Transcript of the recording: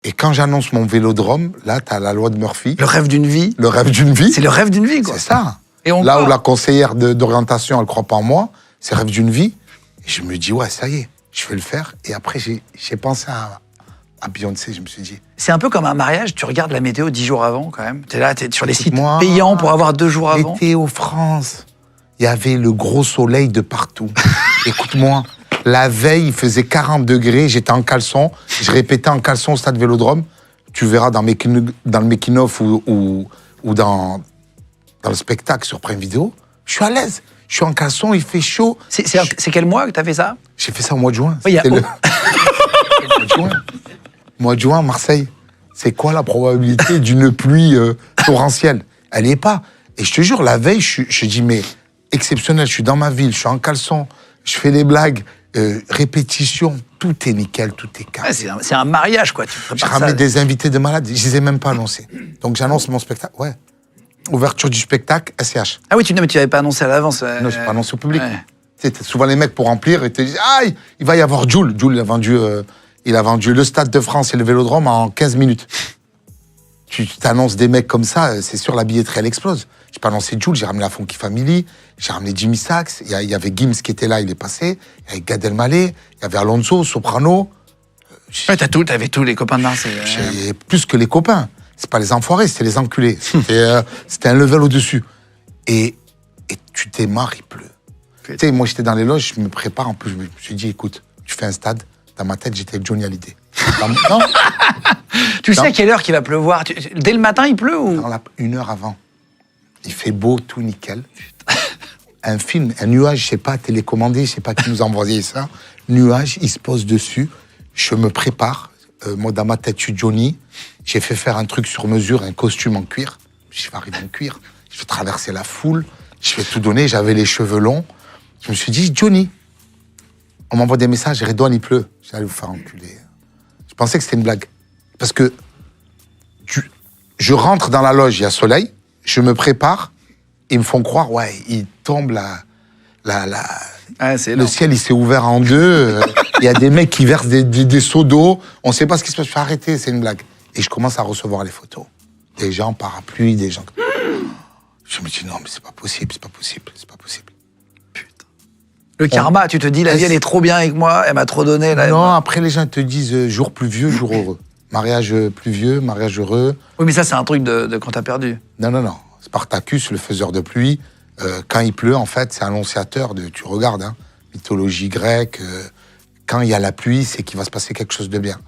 Et quand j'annonce mon vélodrome, là, t'as la loi de Murphy. Le rêve d'une vie. Le rêve d'une vie. C'est le rêve d'une vie, quoi. C'est ça. Et on là croit. où la conseillère d'orientation, elle croit pas en moi, c'est rêve d'une vie. Et je me dis, ouais, ça y est, je vais le faire. Et après, j'ai pensé à Beyoncé, je me suis dit. C'est un peu comme un mariage, tu regardes la météo 10 jours avant, quand même. T'es là, t'es sur les sites Écoute-moi, payants pour avoir 2 jours avant. Météo France, il y avait le gros soleil de partout. Écoute-moi, la veille, il faisait 40 degrés, j'étais en caleçon, je répétais en caleçon au stade Vélodrome. Tu verras dans le making-of ou dans le spectacle sur Prime Video, je suis à l'aise. Je suis en caleçon, il fait chaud. C'est quel mois que t'as fait ça? J'ai fait ça au mois de juin. Oui, C'était mois de juin. Mois de juin, Marseille. C'est quoi la probabilité d'une pluie torrentielle? Elle n'y est pas. Et je te jure, la veille, je dis, mais exceptionnel, je suis dans ma ville, je suis en caleçon, je fais des blagues, répétition, tout est nickel, tout est calme. Ouais, c'est un mariage, quoi. J'ai ramené des invités de malades, je ne les ai même pas annoncés. Donc j'annonce mon spectacle, ouais. Ouverture du spectacle, SCH. Ah oui, tu n'avais pas annoncé à l'avance. Non, je n'ai pas annoncé au public. Ouais. Tu sais, souvent les mecs pour remplir, ils te disent, ah, il va y avoir Jules. Jules, il a vendu le Stade de France et le Vélodrome en 15 minutes. Tu t'annonces des mecs comme ça, c'est sûr, la billetterie, elle explose. J'ai pas annoncé Jules, j'ai ramené la Funky Family, j'ai ramené Jimmy Sachs, il y avait Gims qui était là, il est passé, il y avait Gad Elmaleh, il y avait Alonso, Soprano. Ouais, t'avais tous les copains de Marseille. J'ai plus que les copains. C'est pas les enfoirés, c'était les enculés. C'était un level au-dessus. Et tu démarres, il pleut. Tu sais, moi, j'étais dans les loges, je me prépare. En plus, je me suis dit, écoute, tu fais un stade. Dans ma tête, j'étais Johnny Hallyday. Non, Tu sais à quelle heure qu'il va pleuvoir? Dès le matin, il pleut ou? une heure avant. Il fait beau, tout nickel. Un film, un nuage, je sais pas, télécommandé, je sais pas qui nous a envoyé ça. Nuage, il se pose dessus. Je me prépare. Moi, dans ma tête, je suis Johnny. J'ai fait faire un truc sur mesure, un costume en cuir. Je vais arriver en cuir. Je vais traverser la foule. Je vais tout donner. J'avais les cheveux longs. Je me suis dit, Johnny. On m'envoie des messages, Redouane, il pleut. J'allais vous faire enculer. Je pensais que c'était une blague. Parce que je rentre dans la loge, il y a soleil. Je me prépare. Ils me font croire, ouais, il tombe le ciel, il s'est ouvert en deux. Il y a des mecs qui versent des seaux d'eau. On ne sait pas ce qui se passe. Je fais arrêter, c'est une blague. Et je commence à recevoir les photos. Des gens parapluie, des gens... Je me dis, non, mais c'est pas possible, c'est pas possible, c'est pas possible. Putain. Le karma, tu te dis, la vie, elle est trop bien avec moi, elle m'a trop donné. Là, non, après, les gens te disent, jour pluvieux, jour heureux. Mariage pluvieux, mariage heureux. Oui, mais ça, c'est un truc de quand t'as perdu. Non. Spartacus, le faiseur de pluie, quand il pleut, en fait, c'est annonciateur de... Tu regardes, hein, mythologie grecque, quand il y a la pluie, c'est qu'il va se passer quelque chose de bien.